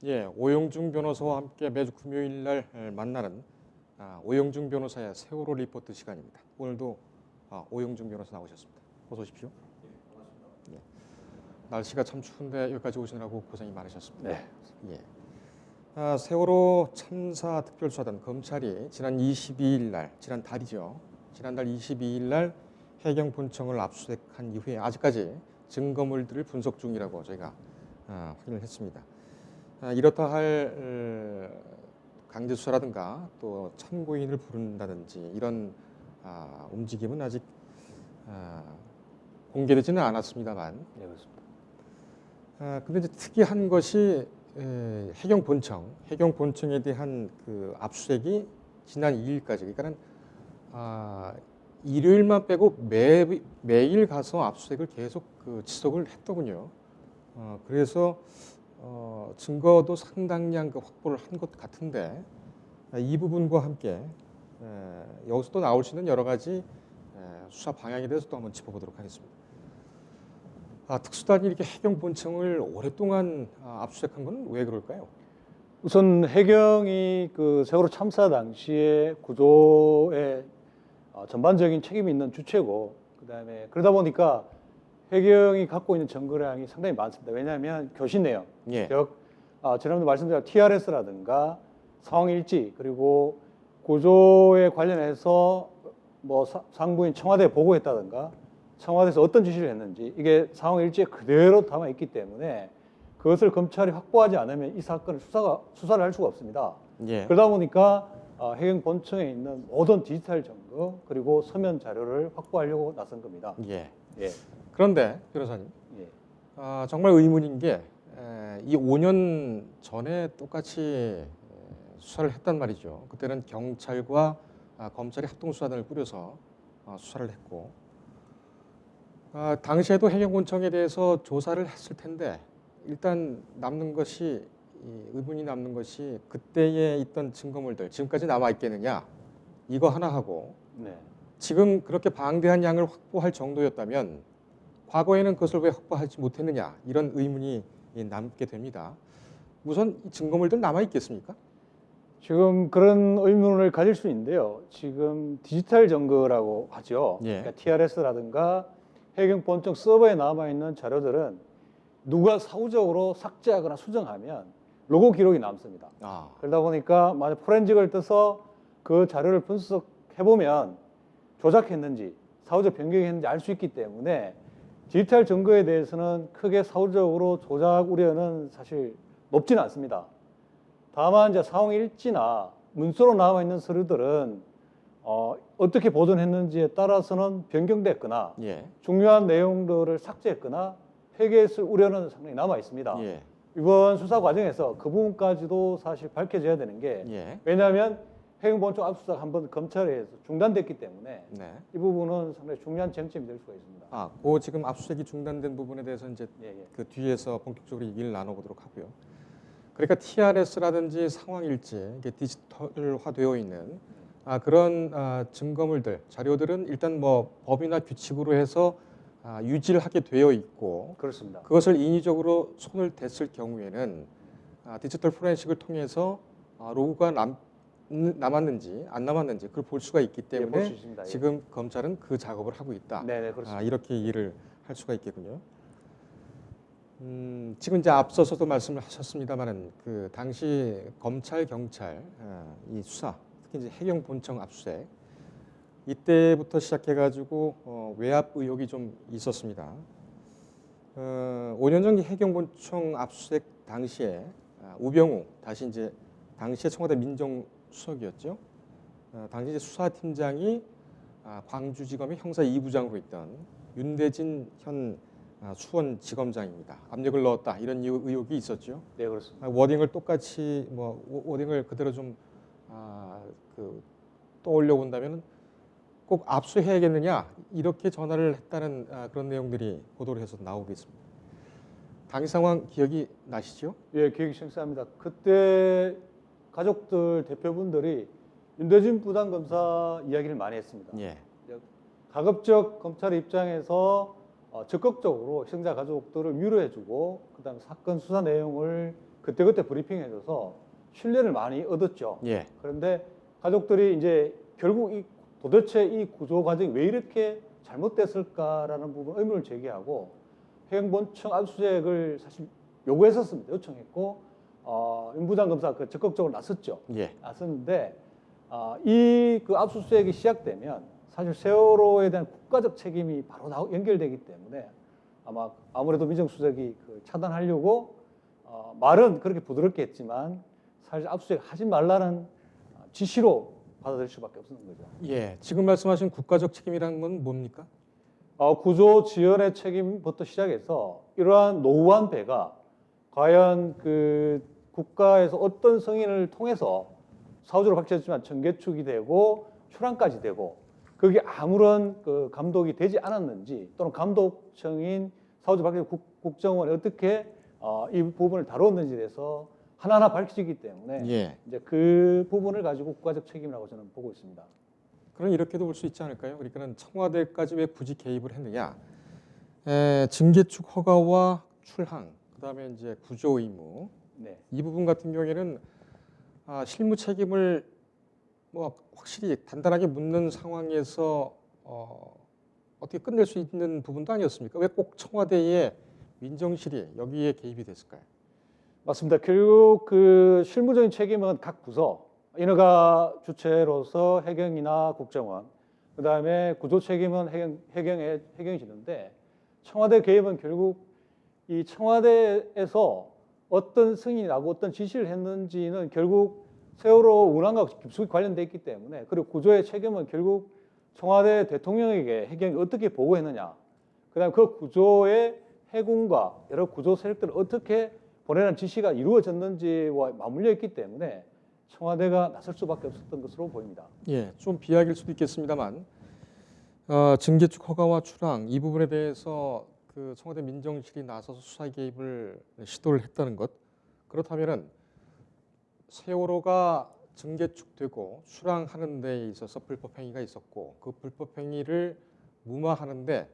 예, 오영중 변호사와 함께 매주 금요일 날 만나는 오영중 변호사의 세월호 리포트 시간입니다. 오늘도 오영중 변호사 나오셨습니다. 어서 오십시오. 예, 날씨가 참 추운데 여기까지 오시느라고 고생이 많으셨습니다. 네. 예. 세월호 참사 특별수사단 검찰이 지난 22일 날, 지난 달이죠. 지난달 22일 날 해경 본청을 압수수색한 이후에 아직까지 증거물들을 분석 중이라고 저희가 확인을 했습니다. 이렇다 할 강제 수사라든가 또 참고인을 부른다든지 이런 움직임은 아직 공개되지는 않았습니다만, 네, 그렇습니다. 근데 이제 특이한 것이 해경 본청에 대한 그 압수수색이 지난 2일까지, 그러니까는 일요일만 빼고 매일 가서 압수수색을 계속 지속을 했더군요. 그래서 증거도 상당량 확보를 한 것 같은데 이 부분과 함께 여기서 또 나올 수 있는 여러 가지 수사 방향에 대해서 또 한번 짚어보도록 하겠습니다. 특수단이 이렇게 해경 본청을 오랫동안 압수수색한 건 왜 그럴까요? 우선 해경이 그 세월호 참사 당시에 구조에 전반적인 책임이 있는 주체고, 그다음에 그러다 보니까 해경이 갖고 있는 증거량이 상당히 많습니다. 왜냐하면 교신 내용, 예. 즉 지난번에 말씀드린 TRS라든가 상황 일지, 그리고 구조에 관련해서 뭐 상부인 청와대에 보고했다든가 청와대에서 어떤 지시를 했는지 이게 상황 일지에 그대로 담아 있기 때문에 그것을 검찰이 확보하지 않으면 이 사건을 수사를 할 수가 없습니다. 예. 그러다 보니까 해경 본청에 있는 모든 디지털 증거 그리고 서면 자료를 확보하려고 나선 겁니다. 예. 예. 그런데 변호사님, 예. 정말 의문인 게 이 5년 전에 똑같이 수사를 했단 말이죠. 그때는 경찰과 검찰이 합동수사단을 꾸려서 수사를 했고, 당시에도 해경본청에 대해서 조사를 했을 텐데 일단 의문이 남는 것이 그때에 있던 증거물들 지금까지 남아 있겠느냐, 이거 하나 하고, 네. 지금 그렇게 방대한 양을 확보할 정도였다면 과거에는 그것을 왜 확보하지 못했느냐, 이런 의문이 남게 됩니다. 우선 이 증거물들 남아 있겠습니까? 지금 그런 의문을 가질 수 있는데요. 지금 디지털 증거라고 하죠. 예. 그러니까 TRS라든가 해경 본청 서버에 남아 있는 자료들은 누가 사후적으로 삭제하거나 수정하면 로고 기록이 남습니다. 그러다 보니까 만약 포렌직을 떠서 그 자료를 분석해 보면 조작했는지 사후적 변경했는지 알 수 있기 때문에 디지털 증거에 대해서는 크게 사후적으로 조작 우려는 사실 높지는 않습니다. 다만 이제 상황 일지나 문서로 남아 있는 서류들은 어떻게 보존했는지에 따라서는 변경됐거나 예. 중요한 내용들을 삭제했거나 폐기했을 우려는 상당히 남아 있습니다. 예. 이번 수사 과정에서 그 부분까지도 사실 밝혀져야 되는 게, 예. 왜냐하면 해경본청 압수수색 한번 검찰에 의해서 중단됐기 때문에 네. 이 부분은 상당히 중요한 쟁점이 될 수가 있습니다. 그 지금 압수수색이 중단된 부분에 대해서 이제 예. 그 뒤에서 본격적으로 얘기를 나눠보도록 하고요. 그러니까 TRS라든지 상황 일지, 이게 디지털화되어 있는 그런 증거물들, 자료들은 일단 뭐 법이나 규칙으로 해서 유지를 하게 되어 있고, 그렇습니다. 그것을 인위적으로 손을 댔을 경우에는 디지털 포렌식을 통해서 로그가 남았는지 안 남았는지 그걸 볼 수가 있기 때문에 볼 수 있습니다. 예. 지금 검찰은 그 작업을 하고 있다. 네네, 그렇습니다. 이렇게 이해를 할 수가 있겠군요. 지금 이제 앞서서도 말씀을 하셨습니다만은 그 당시 검찰, 경찰 이 수사, 특히 이제 해경 본청 압수수색 이때부터 시작해가지고 외압 의혹이 좀 있었습니다. 5년 전 해경 본청 압수수색 당시에 우병우 다시 이제 당시에 청와대 민정수석이었죠. 당시 이제 수사팀장이 광주지검의 형사 2부장으로 있던 윤대진 현 수원지검장입니다. 압력을 넣었다 이런 의혹이 있었죠. 네, 그렇습니다. 워딩을 똑같이 워딩을 그대로 좀 떠올려 본다면 꼭 압수해야겠느냐 이렇게 전화를 했다는 그런 내용들이 보도를 해서 나오고 있습니다. 당시 상황 기억이 나시죠? 예, 기억이 생생합니다. 그때 가족들 대표분들이 윤대진 부장검사 이야기를 많이 했습니다. 예. 가급적 검찰 입장에서 적극적으로 희생자 가족들을 위로해주고 그다음에 사건 수사 내용을 그때그때 브리핑해줘서 신뢰를 많이 얻었죠. 예. 그런데 가족들이 이제 결국 도대체 이 구조 과정이 왜 이렇게 잘못됐을까라는 부분 의문을 제기하고 해경본청 압수수색을 사실 요구했었습니다. 요청했고 윤 부장 검사가 그 적극적으로 나섰죠. 예. 나섰는데 이 그 압수수색이 시작되면 사실 세월호에 대한 국가적 책임이 바로 연결되기 때문에 아마 아무래도 민정수석이 그 차단하려고 말은 그렇게 부드럽게 했지만 사실 압수수색 하지 말라는 지시로 받아들일 수밖에 없는 거죠. 예. 지금 말씀하신 국가적 책임이라는 건 뭡니까? 구조 지연의 책임부터 시작해서 이러한 노후한 배가 과연 그 국가에서 어떤 승인을 통해서 사후적으로 밝혀졌지만 전개축이 되고 출항까지 되고 그게 아무런 그 감독이 되지 않았는지 또는 감독청인 사후적으로 밝혀진 국정원이 어떻게 이 부분을 다뤘는지에 대해서 하나하나 밝혀지기 때문에 예. 이제 그 부분을 가지고 국가적 책임이라고 저는 보고 있습니다. 그럼 이렇게도 볼 수 있지 않을까요? 그러니까는 청와대까지 왜 굳이 개입을 했느냐? 증개축 허가와 출항, 그다음에 이제 구조 의무 네. 이 부분 같은 경우에는 실무 책임을 뭐 확실히 단단하게 묻는 상황에서 어떻게 끝낼 수 있는 부분도 아니었습니까? 왜 꼭 청와대의 민정실이 여기에 개입이 됐을까요? 맞습니다. 결국 그 실무적인 책임은 각 부서, 인허가 주체로서 해경이나 국정원, 그 다음에 구조 책임은 해경이 지는데 청와대 개입은 결국 이 청와대에서 어떤 승인이 나고 어떤 지시를 했는지는 결국 세월호 운항과 깊숙이 관련돼 있기 때문에 그리고 구조의 책임은 결국 청와대 대통령에게 해경이 어떻게 보고했느냐, 그다음 그 구조의 해군과 여러 구조 세력들을 어떻게 보내는 지시가 이루어졌는지와 맞물려 있기 때문에 청와대가 나설 수밖에 없었던 것으로 보입니다. 예, 좀 비약일 수도 있겠습니다만 증개축 허가와 출항 이 부분에 대해서 그 청와대 민정실이 나서서 수사 개입을 시도를 했다는 것, 그렇다면은 세월호가 증개축되고 출항하는 데 있어서 불법 행위가 있었고 그 불법 행위를 무마하는데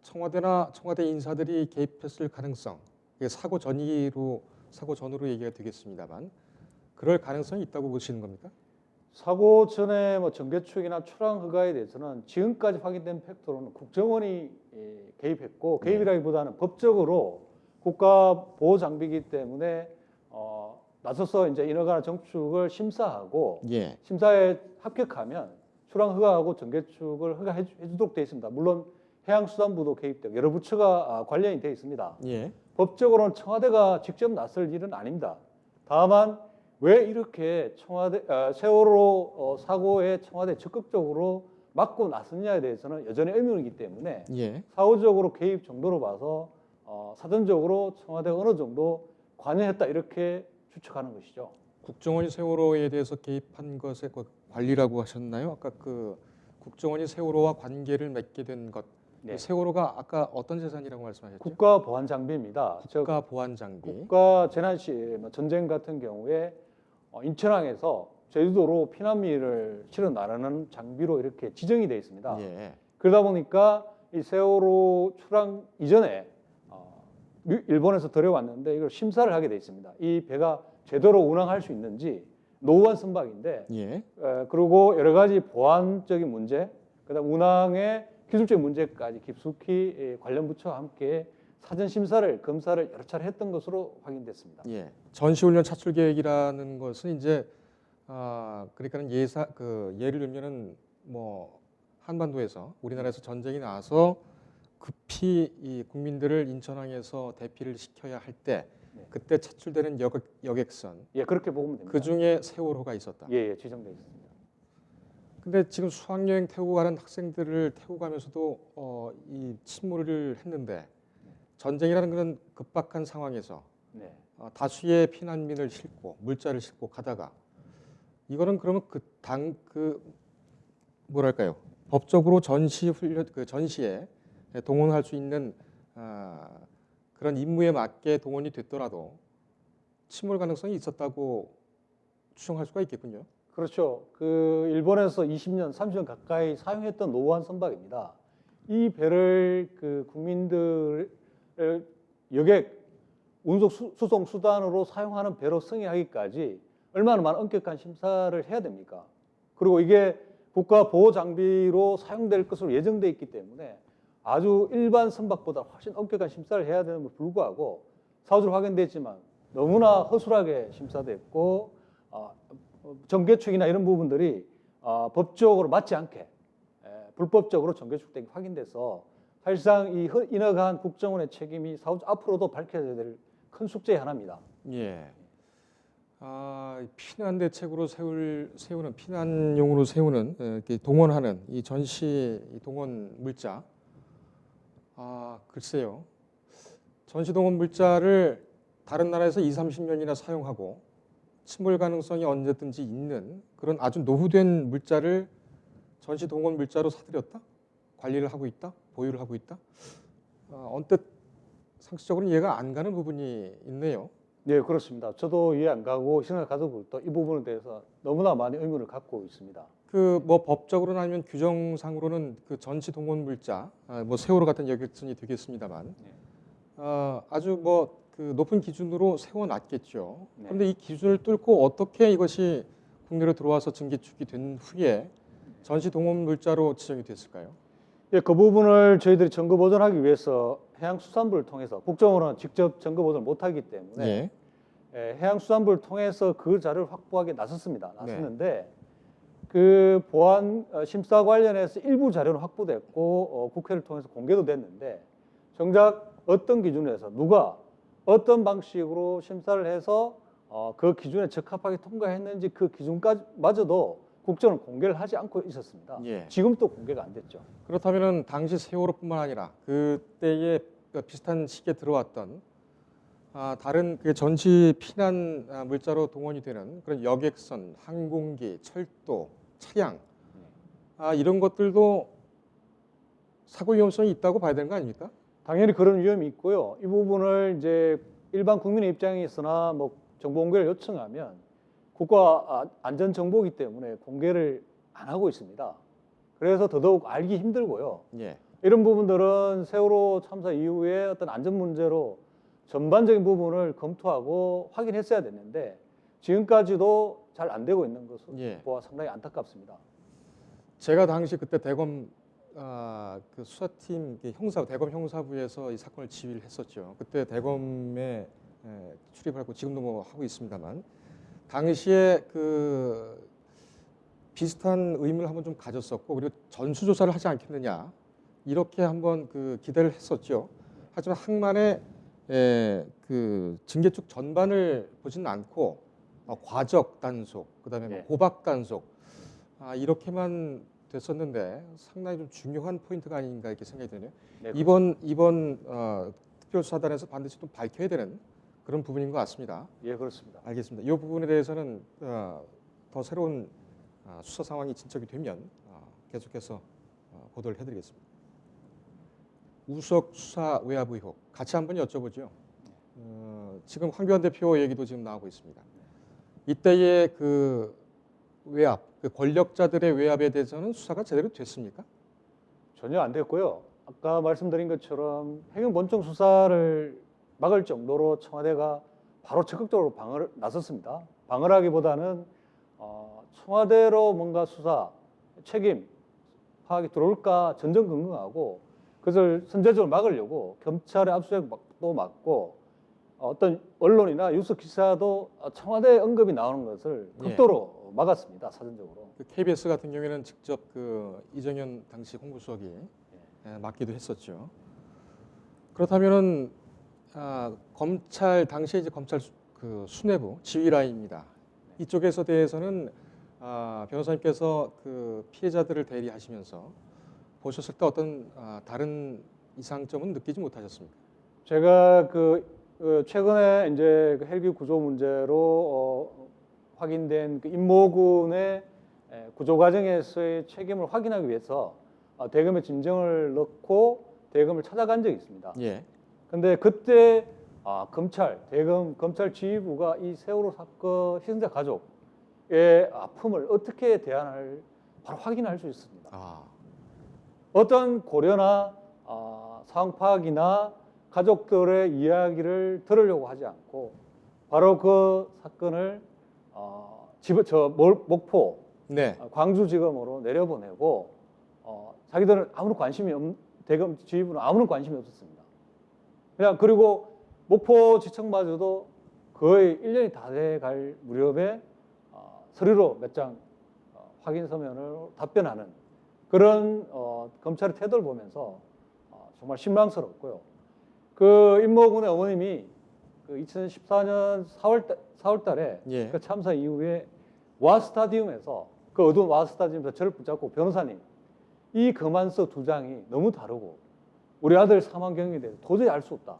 청와대 인사들이 개입했을 가능성, 이게 사고 전으로 얘기가 되겠습니다만 그럴 가능성이 있다고 보시는 겁니까? 사고 전에 뭐 정개축이나 출항 허가에 대해서는 지금까지 확인된 팩트로는 국정원이 개입했고, 개입이라기보다는 법적으로 국가 보호 장비이기 때문에 나서서 이제 인허가나 정축을 심사하고 예. 심사에 합격하면 출항 허가하고 정개축을 허가해 주도록 되어 있습니다. 물론 해양수산부도 개입되고 여러 부처가 관련이 되어 있습니다. 예. 법적으로는 청와대가 직접 나설 일은 아닙니다. 다만 왜 이렇게 세월호 사고에 청와대 적극적으로 막고 나섰냐에 대해서는 여전히 의문이기 때문에 예. 사후적으로 개입 정도로 봐서 사전적으로 청와대가 어느 정도 관여했다 이렇게 추측하는 것이죠. 국정원이 세월호에 대해서 개입한 것의 관리라고 하셨나요? 아까 그 국정원이 세월호와 관계를 맺게 된 것, 네. 세월호가 아까 어떤 재산이라고 말씀하셨죠? 국가 보안 장비입니다. 국가 보안 장비. 국가 재난 시 전쟁 같은 경우에 인천항에서 제주도로 피난민을 실어 나르는 장비로 이렇게 지정이 되어 있습니다. 예. 그러다 보니까 이 세월호 출항 이전에 일본에서 들여왔는데 이걸 심사를 하게 되어 있습니다. 이 배가 제대로 운항할 수 있는지 노후한 선박인데, 예. 그리고 여러 가지 보안적인 문제, 그다음 운항의 기술적 문제까지 깊숙이 관련 부처와 함께 사전 심사를 검사를 여러 차례 했던 것으로 확인됐습니다. 예. 전시훈련 차출 계획이라는 것은 이제 그러니까는 예를 들면은 뭐 한반도에서 우리나라에서 전쟁이 나서 급히 이 국민들을 인천항에서 대피를 시켜야 할 때 그때 차출되는 여객선, 예, 그렇게 보면 됩니다. 그 중에 세월호가 있었다. 예, 지정되어 있습니다. 근데 지금 수학여행 태우고 가는 학생들을 태우고 가면서도 이 침몰을 했는데 전쟁이라는 그런 급박한 상황에서 네. 다수의 피난민을 싣고 물자를 싣고 가다가 이거는 그러면 뭐랄까요? 법적으로 전시에 동원할 수 있는 그런 임무에 맞게 동원이 됐더라도 침몰 가능성이 있었다고 추정할 수가 있겠군요. 그렇죠. 그 일본에서 20년, 30년 가까이 사용했던 노후한 선박입니다. 이 배를 그 국민들 여객 수송 수단으로 사용하는 배로 승인하기까지 얼마나 많은 엄격한 심사를 해야 됩니까? 그리고 이게 국가 보호 장비로 사용될 것으로 예정돼 있기 때문에 아주 일반 선박보다 훨씬 엄격한 심사를 해야 되는 걸 불구하고 사후적으로 확인됐지만 너무나 허술하게 심사됐고 정개축이나 이런 부분들이 법적으로 맞지 않게 불법적으로 정개축된 게 확인돼서 사실상 이 인허가한 국정원의 책임이 앞으로도 밝혀져야 될 큰 숙제의 하나입니다. 예. 피난 대책으로 세우는 피난용으로 세우는 이렇게 동원하는 이 전시 동원 물자. 글쎄요. 전시 동원 물자를 다른 나라에서 20, 30년이나 사용하고 침몰 가능성이 언제든지 있는 그런 아주 노후된 물자를 전시 동원 물자로 사들였다? 관리를 하고 있다? 보유를 하고 있다? 언뜻 상식적으로는 이해가 안 가는 부분이 있네요. 네, 그렇습니다. 저도 이해 안 가고 신흥 가족들도 이 부분에 대해서 너무나 많이 의문을 갖고 있습니다. 그 뭐 법적으로는 아니면 규정상으로는 그 전시 동원 물자, 뭐 세월호 같은 여객선이 되겠습니다만, 아주 뭐 그 높은 기준으로 세워놨겠죠. 네. 그런데 이 기준을 뚫고 어떻게 이것이 국내로 들어와서 증기축이 된 후에 전시 동원 물자로 지정이 됐을까요? 예, 그 부분을 저희들이 점거 보존하기 위해서 해양수산부를 통해서 국정원은 직접 점거 보존을 못하기 때문에 해양수산부를 통해서 그 자료를 확보하기 나섰는데 그 보안 심사 관련해서 일부 자료는 확보됐고 국회를 통해서 공개도 됐는데 정작 어떤 기준에서 누가 어떤 방식으로 심사를 해서 그 기준에 적합하게 통과했는지 그 기준까지마저도 국정은 공개를 하지 않고 있었습니다. 지금 또 공개가 안 됐죠. 그렇다면 당시 세월호뿐만 아니라 그때에 비슷한 시기에 들어왔던 다른 그 전시 피난 물자로 동원이 되는 그런 여객선, 항공기, 철도, 차량 이런 것들도 사고 위험성이 있다고 봐야 되는 거 아닙니까? 당연히 그런 위험이 있고요. 이 부분을 이제 일반 국민의 입장에서나 뭐 정보 공개를 요청하면 국가 안전 정보이기 때문에 공개를 안 하고 있습니다. 그래서 더더욱 알기 힘들고요. 이런 부분들은 세월호 참사 이후에 어떤 안전 문제로 전반적인 부분을 검토하고 확인했어야 됐는데 지금까지도 잘 안 되고 있는 것을 보아 상당히 안타깝습니다. 제가 당시 그때 대검 그 수사팀 대검 형사부에서 이 사건을 지휘를 했었죠. 그때 대검에 출입하고 지금도 뭐 하고 있습니다만 당시에 그 비슷한 의문을 한번 좀 가졌었고 그리고 전수조사를 하지 않겠느냐 이렇게 한번 그 기대를 했었죠. 하지만 항만의 그 증개축 전반을 보지는 않고 과적 단속, 그다음에 고박 단속 이렇게만 됐었는데 상당히 좀 중요한 포인트가 아닌가 이렇게 생각이 드네요. 이번 특별수사단에서 반드시 좀 밝혀야 되는 그런 부분인 것 같습니다. 예, 그렇습니다. 알겠습니다. 이 부분에 대해서는 더 새로운 수사 상황이 진척이 되면 계속해서 보도를 해드리겠습니다. 우석 수사 외압 의혹 같이 한번 여쭤보죠. 지금 황교안 대표 얘기도 지금 나오고 있습니다. 이때의 그 외압, 그 권력자들의 외압에 대해서는 수사가 제대로 됐습니까? 전혀 안 됐고요. 아까 말씀드린 것처럼 해경 본청 수사를 막을 정도로 청와대가 바로 적극적으로 방어를 나섰습니다. 방어라기보다는 청와대로 뭔가 수사 책임 파악이 들어올까 전전긍긍하고 그것을 선제적으로 막으려고 경찰의 압수수색도 막고 어떤 언론이나 뉴스 기사도 청와대 언급이 나오는 것을 극도로 막았습니다. 사전적으로. 그 KBS 같은 경우에는 직접 그 이정현 당시 홍보수석이 맡기도 했었죠. 그렇다면은 검찰 당시에 이제 검찰 그 수뇌부 지휘라인입니다. 이쪽에서 대해서는 변호사님께서 그 피해자들을 대리하시면서 보셨을 때 어떤 다른 이상점은 느끼지 못하셨습니까? 제가 최근에 이제 그 헬기 구조 문제로 확인된 그 임모군의 구조 과정에서의 책임을 확인하기 위해서 대검에 진정을 넣고 대검을 찾아간 적이 있습니다. 근데 그때 대검 검찰 지휘부가 이 세월호 사건 희생자 가족의 아픔을 어떻게 대안할 바로 확인할 수 있습니다. 어떤 고려나 상황 파악이나 가족들의 이야기를 들으려고 하지 않고 바로 그 사건을 목포, 네. 광주지검으로 내려보내고 자기들은 대검 지휘부는 아무런 관심이 없었습니다. 그리고 목포지청마저도 거의 1년이 다 돼갈 무렵에 서류로 몇 장 확인 서면으로 답변하는 그런 검찰의 태도를 보면서 정말 실망스럽고요. 그 임모군의 어머님이 그 2014년 4월 달에 예. 그 참사 이후에 와스타디움에서 그 어두운 와스타디움에서 저를 붙잡고 변호사님 이 검안서 2장이 너무 다르고 우리 아들 사망 경위에 대해서 도저히 알 수 없다.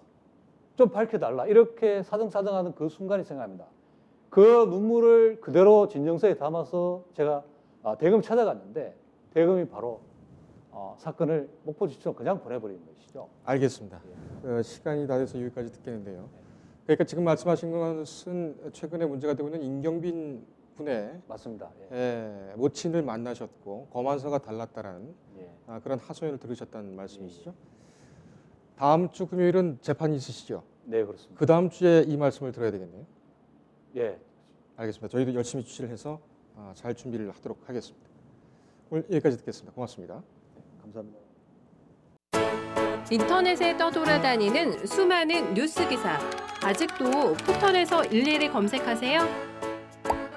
좀 밝혀달라. 이렇게 사정사정하는 그 순간이 생각납니다. 그 눈물을 그대로 진정서에 담아서 제가 대검 찾아갔는데 대검이 바로 사건을 목포지청으로 그냥 보내버린 것이죠. 알겠습니다. 시간이 다 돼서 여기까지 듣겠는데요. 그러니까 지금 말씀하신 것은 최근에 문제가 되고 있는 임경빈 분의 맞습니다. 모친을 만나셨고 검안서가 달랐다라는 예. 그런 하소연을 들으셨다는 말씀이시죠? 다음 주 금요일은 재판이 있으시죠? 네, 그렇습니다. 그 다음 주에 이 말씀을 들어야 되겠네요. 예. 알겠습니다. 저희도 열심히 취재를 해서 잘 준비를 하도록 하겠습니다. 오늘 여기까지 듣겠습니다. 고맙습니다. 네, 감사합니다. 인터넷에 떠돌아다니는 수많은 뉴스 기사. 아직도 포털에서 일일이 검색하세요?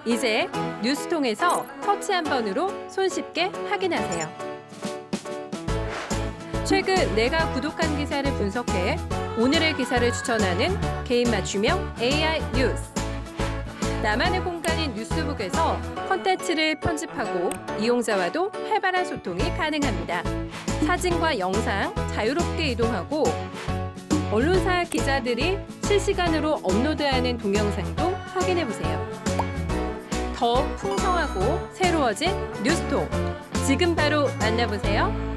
이제 뉴스통에서 터치 한 번으로 손쉽게 확인하세요. 최근 내가 구독한 기사를 분석해 오늘의 기사를 추천하는 개인 맞춤형 AI 뉴스. 나만의 공간인 뉴스북에서 콘텐츠를 편집하고 이용자와도 활발한 소통이 가능합니다. 사진과 영상 자유롭게 이동하고 언론사 기자들이 실시간으로 업로드하는 동영상도 확인해보세요. 더 풍성하고 새로워진 뉴스통. 지금 바로 만나보세요.